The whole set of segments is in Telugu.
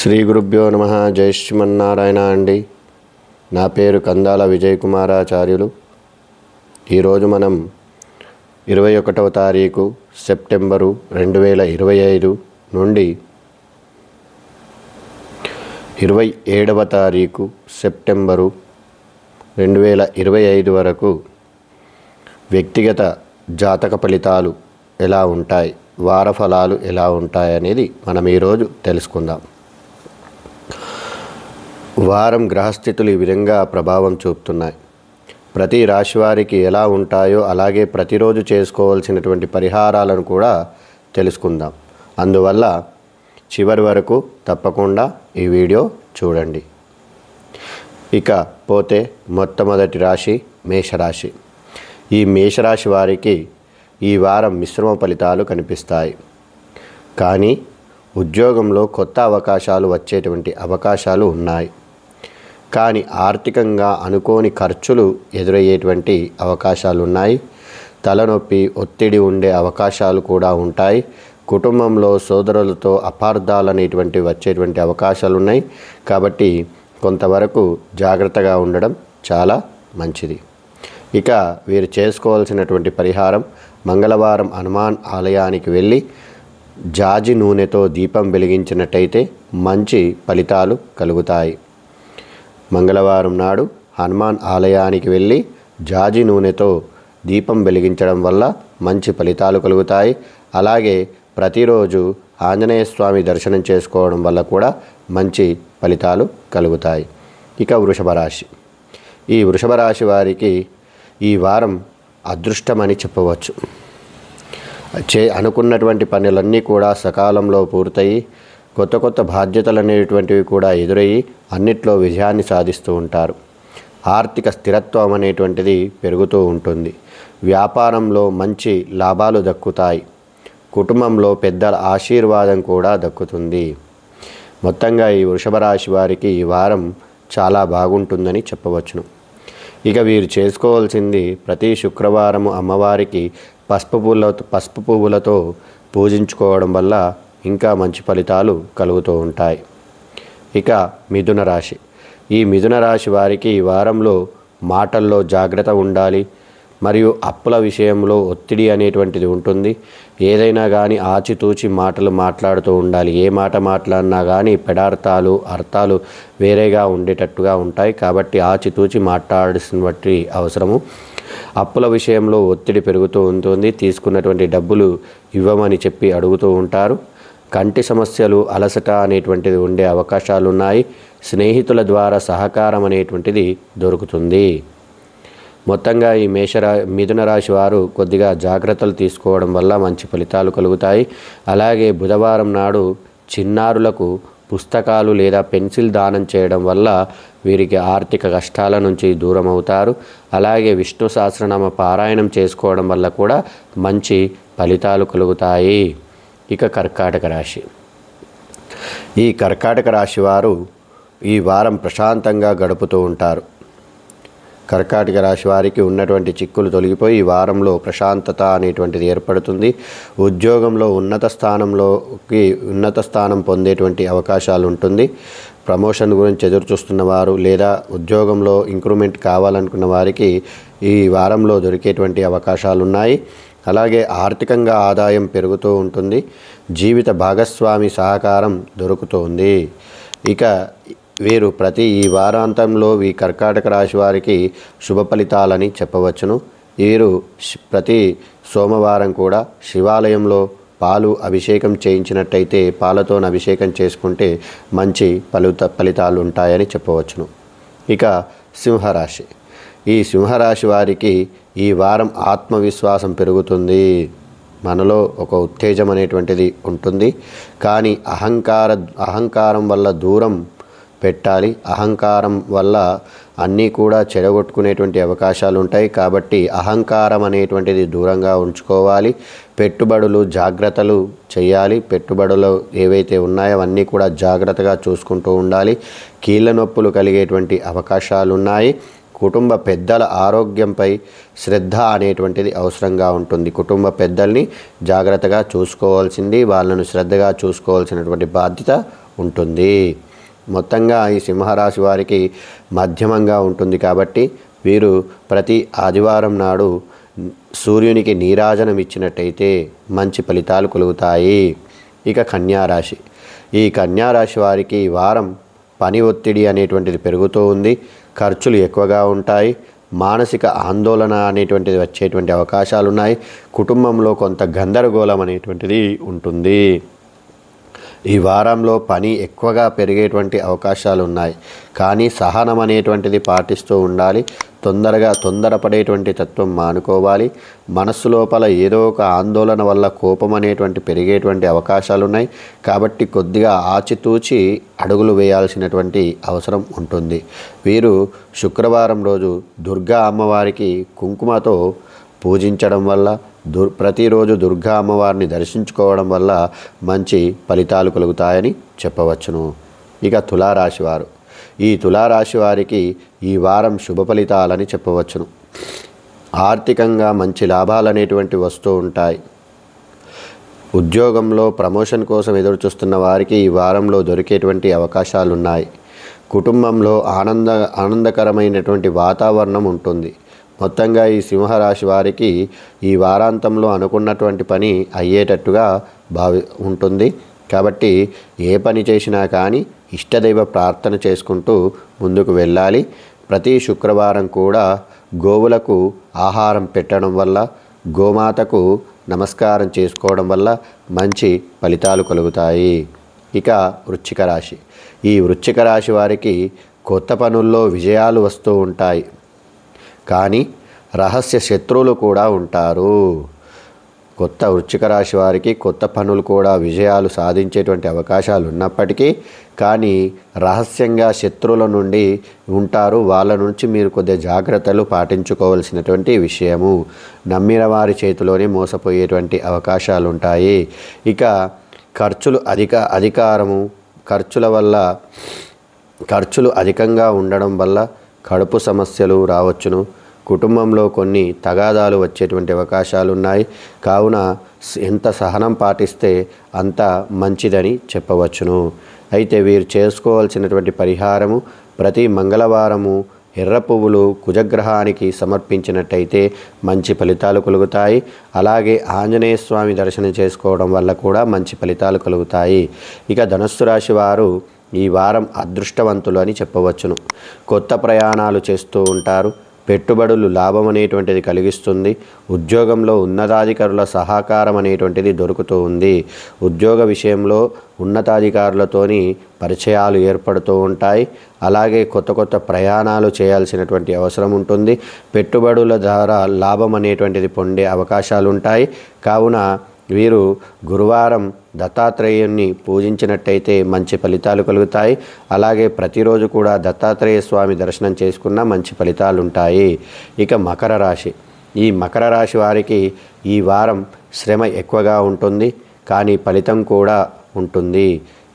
శ్రీ గురుభ్యో నమః. జై శ్రీమన్నారాయణ అండి. నా పేరు కందాల విజయ్ కుమారాచార్యులు. ఈరోజు మనం 21వ తారీఖు సెప్టెంబరు 2025 నుండి 27వ తారీఖు సెప్టెంబరు 2025 వరకు వ్యక్తిగత జాతక ఫలితాలు ఎలా ఉంటాయి, వార ఫలాలు ఎలా ఉంటాయి అనేది మనం ఈరోజు తెలుసుకుందాం. వారం గ్రహస్థితులు ఈ విధంగా ప్రభావం చూపుతున్నాయి. ప్రతి రాశి వారికి ఎలా ఉంటాయో అలాగే ప్రతిరోజు చేసుకోవాల్సినటువంటి పరిహారాలను కూడా తెలుసుకుందాం. అందువల్ల చివరి వరకు తప్పకుండా ఈ వీడియో చూడండి. ఇక పోతే మొట్టమొదటి రాశి మేషరాశి. ఈ మేషరాశి వారికి ఈ వారం మిశ్రమ ఫలితాలు కనిపిస్తాయి. కానీ ఉద్యోగంలో కొత్త అవకాశాలు వచ్చేటువంటి అవకాశాలు ఉన్నాయి. కానీ ఆర్థికంగా అనుకోని ఖర్చులు ఎదురయ్యేటువంటి అవకాశాలు ఉన్నాయి. తలనొప్పి, ఒత్తిడి ఉండే అవకాశాలు కూడా ఉంటాయి. కుటుంబంలో సోదరులతో అపార్థాలు అనేటువంటివి వచ్చేటువంటి అవకాశాలు ఉన్నాయి. కాబట్టి కొంతవరకు జాగ్రత్తగా ఉండడం చాలా మంచిది. ఇక వీరు చేసుకోవాల్సినటువంటి పరిహారం, మంగళవారం హనుమాన్ ఆలయానికి వెళ్ళి జాజి నూనెతో దీపం వెలిగించినట్టయితే మంచి ఫలితాలు కలుగుతాయి. మంగళవారం నాడు హనుమాన్ ఆలయానికి వెళ్ళి జాజి నూనెతో దీపం వెలిగించడం వల్ల మంచి ఫలితాలు కలుగుతాయి. అలాగే ప్రతిరోజు ఆంజనేయ స్వామి దర్శనం చేసుకోవడం వల్ల కూడా మంచి ఫలితాలు కలుగుతాయి. ఇక వృషభ రాశి. ఈ వృషభ రాశి వారికి ఈ వారం అదృష్టమని చెప్పవచ్చు. అనుకున్నటువంటి పనులన్నీ కూడా సకాలంలో పూర్తయి కొత్త కొత్త బాధ్యతలు అనేటువంటివి కూడా ఎదురయ్యి అన్నిట్లో విజయాన్ని సాధిస్తూ ఉంటారు. ఆర్థిక స్థిరత్వం అనేటువంటిది పెరుగుతూ ఉంటుంది. వ్యాపారంలో మంచి లాభాలు దక్కుతాయి. కుటుంబంలో పెద్దల ఆశీర్వాదం కూడా దక్కుతుంది. మొత్తంగా ఈ వృషభ రాశి వారికి ఈ వారం చాలా బాగుంటుందని చెప్పవచ్చును. ఇక వీరు చేసుకోవాల్సింది ప్రతి శుక్రవారము అమ్మవారికి పసుపు పువ్వులతో పూజించుకోవడం వల్ల ఇంకా మంచి ఫలితాలు కలుగుతూ ఉంటాయి. ఇక మిథున రాశి. ఈ మిథున రాశి వారికి ఈ వారంలో మాటల్లో జాగ్రత్త ఉండాలి. మరియు అప్పుల విషయంలో ఒత్తిడి అనేటువంటిది ఉంటుంది. ఏదైనా కానీ ఆచితూచి మాటలు మాట్లాడుతూ ఉండాలి. ఏ మాట మాట్లాడినా కానీ పెడార్థాలు, అర్థాలు వేరేగా ఉండేటట్టుగా ఉంటాయి. కాబట్టి ఆచితూచి మాట్లాడాల్సినటువంటి అవసరము. అప్పుల విషయంలో ఒత్తిడి పెరుగుతూ ఉంటుంది. తీసుకున్నటువంటి డబ్బులు ఇవ్వమని చెప్పి అడుగుతూ ఉంటారు. కంటి సమస్యలు, అలసట అనేటువంటిది ఉండే అవకాశాలు ఉన్నాయి. స్నేహితుల ద్వారా సహకారం అనేటువంటిది దొరుకుతుంది. మొత్తంగా ఈ మిథున రాశి వారు కొద్దిగా జాగ్రత్తలు తీసుకోవడం వల్ల మంచి ఫలితాలు కలుగుతాయి. అలాగే బుధవారం నాడు చిన్నారులకు పుస్తకాలు లేదా పెన్సిల్ దానం చేయడం వల్ల వీరికి ఆర్థిక కష్టాల నుంచి దూరం అవుతారు. అలాగే విష్ణు సహస్రనామ పారాయణం చేసుకోవడం వల్ల కూడా మంచి ఫలితాలు కలుగుతాయి. ఇక కర్కాటక రాశి. ఈ కర్కాటక రాశి వారు ఈ వారం ప్రశాంతంగా గడుపుతూ ఉంటారు. కర్కాటక రాశి వారికి ఉన్నటువంటి చిక్కులు తొలగిపోయి ఈ వారంలో ప్రశాంతత అనేటువంటిది ఏర్పడుతుంది. ఉద్యోగంలో ఉన్నత స్థానం పొందేటువంటి అవకాశాలు ఉంటుంది. ప్రమోషన్ గురించి ఎదురు చూస్తున్న వారు లేదా ఉద్యోగంలో ఇంక్రిమెంట్ కావాలనుకున్న వారికి ఈ వారంలో దొరికేటువంటి అవకాశాలు ఉన్నాయి. అలాగే ఆర్థికంగా ఆదాయం పెరుగుతూ ఉంటుంది. జీవిత భాగస్వామి సహకారం దొరుకుతుంది. ఇక వీరు ఈ వారాంతంలో ఈ కర్కాటక రాశి వారికి శుభ ఫలితాలని చెప్పవచ్చును. వీరు ప్రతి సోమవారం కూడా శివాలయంలో పాలు అభిషేకం చేయించినట్టయితే, పాలతో అభిషేకం చేసుకుంటే మంచి ఫలితాలు ఉంటాయని చెప్పవచ్చును. ఇక సింహరాశి. ఈ సింహరాశి వారికి ఈ వారం ఆత్మవిశ్వాసం పెరుగుతుంది. మనలో ఒక ఉత్తేజం అనేటువంటిది ఉంటుంది. కానీ అహంకారం వల్ల దూరం పెట్టాలి. అహంకారం వల్ల అన్నీ కూడా చెడగొట్టుకునేటువంటి అవకాశాలు ఉంటాయి. కాబట్టి అహంకారం అనేటువంటిది దూరంగా ఉంచుకోవాలి. పెట్టుబడులు జాగ్రత్తలు చేయాలి. పెట్టుబడులు ఏవైతే ఉన్నాయో అవన్నీ కూడా జాగ్రత్తగా చూసుకుంటూ ఉండాలి. కీళ్ళ నొప్పులు కలిగేటువంటి అవకాశాలు ఉన్నాయి. కుటుంబ పెద్దల ఆరోగ్యంపై శ్రద్ధ అనేటువంటిది అవసరంగా ఉంటుంది. కుటుంబ పెద్దల్ని జాగ్రత్తగా చూసుకోవాల్సింది, వాళ్ళను శ్రద్ధగా చూసుకోవాల్సినటువంటి బాధ్యత ఉంటుంది. మొత్తంగా ఈ సింహరాశి వారికి మధ్యమంగా ఉంటుంది కాబట్టి వీరు ప్రతి ఆదివారం నాడు సూర్యునికి నీరాజనం ఇచ్చినట్టయితే మంచి ఫలితాలు కలుగుతాయి. ఇక కన్యారాశి. ఈ కన్యారాశి వారికి ఈ వారం పని ఒత్తిడి అనేటువంటిది పెరుగుతూ ఉంది. ఖర్చులు ఎక్కువగా ఉంటాయి. మానసిక ఆందోళన అనేటువంటిది వచ్చేటువంటి అవకాశాలు ఉన్నాయి. కుటుంబంలో కొంత గందరగోళం అనేటువంటిది ఉంటుంది. ఈ వారంలో పని ఎక్కువగా పెరిగేటువంటి అవకాశాలు ఉన్నాయి. కానీ సహనం అనేటువంటిది పాటిస్తూ ఉండాలి. తొందరపడేటువంటి తత్వం మానుకోవాలి. మనస్సు లోపల ఏదో ఒక ఆందోళన వల్ల కోపం అనేటువంటి పెరిగేటువంటి అవకాశాలు ఉన్నాయి. కాబట్టి కొద్దిగా ఆచితూచి అడుగులు వేయాల్సినటువంటి అవసరం ఉంటుంది. వీరు శుక్రవారం రోజు దుర్గా అమ్మవారికి కుంకుమతో పూజించడం వల్ల ప్రతిరోజు దుర్గా అమ్మవారిని దర్శించుకోవడం వల్ల మంచి ఫలితాలు కలుగుతాయని చెప్పవచ్చును. ఇక తులారాశి వారు. ఈ తులారాశి వారికి ఈ వారం శుభ ఫలితాలని చెప్పవచ్చును. ఆర్థికంగా మంచి లాభాలు అనేటువంటి వస్తూ ఉంటాయి. ఉద్యోగంలో ప్రమోషన్ కోసం ఎదురు చూస్తున్న వారికి ఈ వారంలో దొరికేటువంటి అవకాశాలు ఉన్నాయి. కుటుంబంలో ఆనందకరమైనటువంటి వాతావరణం ఉంటుంది. మొత్తంగా ఈ సింహరాశి వారికి ఈ వారాంతంలో అనుకున్నటువంటి పని అయ్యేటట్టుగా ఉంటుంది. కాబట్టి ఏ పని చేసినా కానీ ఇష్టదైవ ప్రార్థన చేసుకుంటూ ముందుకు వెళ్ళాలి. ప్రతి శుక్రవారం కూడా గోవులకు ఆహారం పెట్టడం వల్ల, గోమాతకు నమస్కారం చేసుకోవడం వల్ల మంచి ఫలితాలు కలుగుతాయి. ఇక వృశ్చిక రాశి. ఈ వృశ్చిక రాశి వారికి కొత్త పనుల్లో విజయాలు వస్తూ ఉంటాయి. కానీ రహస్య శత్రువులు కూడా ఉంటారు. వృశ్చిక రాశి వారికి కొత్త పనులు కూడా విజయాలు సాధించేటువంటి అవకాశాలు ఉన్నప్పటికీ కానీ రహస్యంగా శత్రువుల నుండి ఉంటారు. వాళ్ళ నుంచి మీరు కొద్దిగా జాగ్రత్తలు పాటించుకోవాల్సినటువంటి విషయము. నమ్మిన వారి చేతిలోనే మోసపోయేటువంటి అవకాశాలు ఉంటాయి. ఇక ఖర్చులు ఖర్చులు అధికంగా ఉండడం వల్ల కడుపు సమస్యలు రావచ్చును. కుటుంబంలో కొన్ని తగాదాలు వచ్చేటువంటి అవకాశాలు ఉన్నాయి. కావున ఎంత సహనం పాటిస్తే అంత మంచిదని చెప్పవచ్చును. అయితే వీరు చేసుకోవాల్సినటువంటి పరిహారము ప్రతి మంగళవారము ఎర్ర పువ్వులు కుజగ్రహానికి సమర్పించినట్టయితే మంచి ఫలితాలు కలుగుతాయి. అలాగే ఆంజనేయ స్వామి దర్శనం చేసుకోవడం వల్ల కూడా మంచి ఫలితాలు కలుగుతాయి. ఇక ధనుస్సు రాశి వారు ఈ వారం అదృష్టవంతులు అని చెప్పవచ్చును. కొత్త ప్రయాణాలు చేస్తూ ఉంటారు. పెట్టుబడులు లాభం అనేటువంటిది కలిగిస్తుంది. ఉద్యోగంలో ఉన్నతాధికారుల సహకారం అనేటువంటిది దొరుకుతూ ఉంది. ఉద్యోగ విషయంలో ఉన్నతాధికారులతోని పరిచయాలు ఏర్పడుతూ ఉంటాయి. అలాగే కొత్త ప్రయాణాలు చేయాల్సినటువంటి అవసరం ఉంటుంది. పెట్టుబడుల ద్వారా లాభం అనేటువంటిది పొందే అవకాశాలు ఉంటాయి. కావున వీరు గురువారం దత్తాత్రేయుని పూజించినట్టయితే మంచి ఫలితాలు కలుగుతాయి. అలాగే ప్రతిరోజు కూడా దత్తాత్రేయ స్వామి దర్శనం చేసుకున్న మంచి ఫలితాలు ఉంటాయి. ఇక మకర రాశి. ఈ మకర రాశి వారికి ఈ వారం శ్రమ ఎక్కువగా ఉంటుంది. కానీ ఫలితం కూడా ఉంటుంది.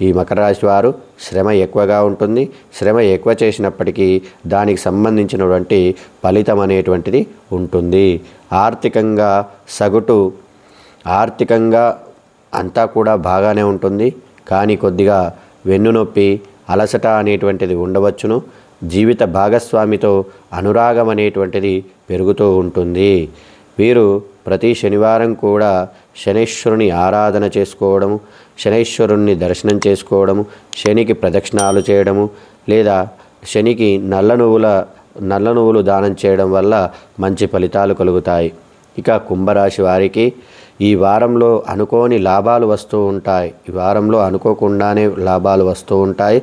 ఈ మకర రాశి వారు శ్రమ ఎక్కువగా ఉంటుంది. శ్రమ ఎక్కువ చేసినప్పటికీ దానికి సంబంధించినటువంటి ఫలితం అనేటువంటిది ఉంటుంది. ఆర్థికంగా అంతా కూడా బాగానే ఉంటుంది. కానీ కొద్దిగా వెన్నునొప్పి, అలసట అనేటువంటిది ఉండవచ్చును. జీవిత భాగస్వామితో అనురాగం అనేటువంటిది పెరుగుతూ ఉంటుంది. వీరు ప్రతి శనివారం కూడా శనైశ్వరుని ఆరాధన చేసుకోవడము, శనైశ్వరుణ్ణి దర్శనం చేసుకోవడము, శనికి ప్రదక్షిణాలు చేయడము, లేదా శనికి నల్ల నువ్వులు దానం చేయడం వల్ల మంచి ఫలితాలు కలుగుతాయి. ఇక కుంభరాశి వారికి ఈ వారంలో అనుకోని లాభాలు వస్తూ ఉంటాయి. ఈ వారంలో అనుకోకుండానే లాభాలు వస్తూ ఉంటాయి.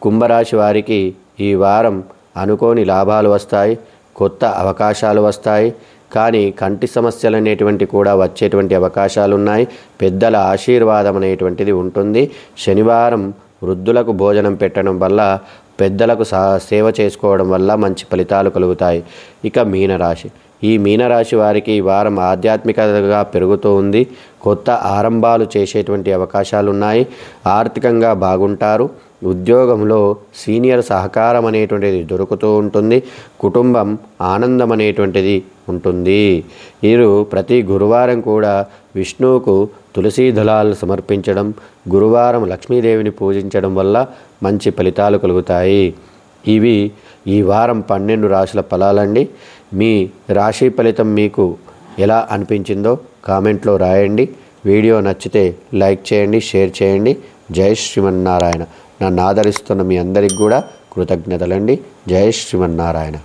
కుంభరాశి వారికి ఈ వారం అనుకోని లాభాలు వస్తాయి. కొత్త అవకాశాలు వస్తాయి. కానీ కంటి సమస్యలు అనేటువంటి కూడా వచ్చేటువంటి అవకాశాలు ఉన్నాయి. పెద్దల ఆశీర్వాదం అనేటువంటిది ఉంటుంది. శనివారం వృద్ధులకు భోజనం పెట్టడం వల్ల, పెద్దలకు సేవ చేసుకోవడం వల్ల మంచి ఫలితాలు కలుగుతాయి. ఇక మీనరాశి. ఈ మీనరాశి వారికి ఈ వారం ఆధ్యాత్మికతగా పెరుగుతూ ఉంది. కొత్త ఆరంభాలు చేసేటువంటి అవకాశాలు ఉన్నాయి. ఆర్థికంగా బాగుంటారు. ఉద్యోగంలో సీనియర్ సహకారం అనేటువంటిది దొరుకుతూ ఉంటుంది. కుటుంబం ఆనందం అనేటువంటిది ఉంటుంది. వీరు ప్రతి గురువారం కూడా విష్ణువుకు తులసీ దళాలు సమర్పించడం, గురువారం లక్ష్మీదేవిని పూజించడం వల్ల మంచి ఫలితాలు కలుగుతాయి. ఇవి ఈ వారం 12 రాశుల ఫలాలండి. మీ రాశి ఫలితం మీకు ఎలా అనిపించిందో కామెంట్లో రాయండి. వీడియో నచ్చితే లైక్ చేయండి, షేర్ చేయండి. జై శ్రీమన్నారాయణ. నన్ను ఆదరిస్తున్న మీ అందరికి కూడా కృతజ్ఞతలండి. జై శ్రీమన్నారాయణ.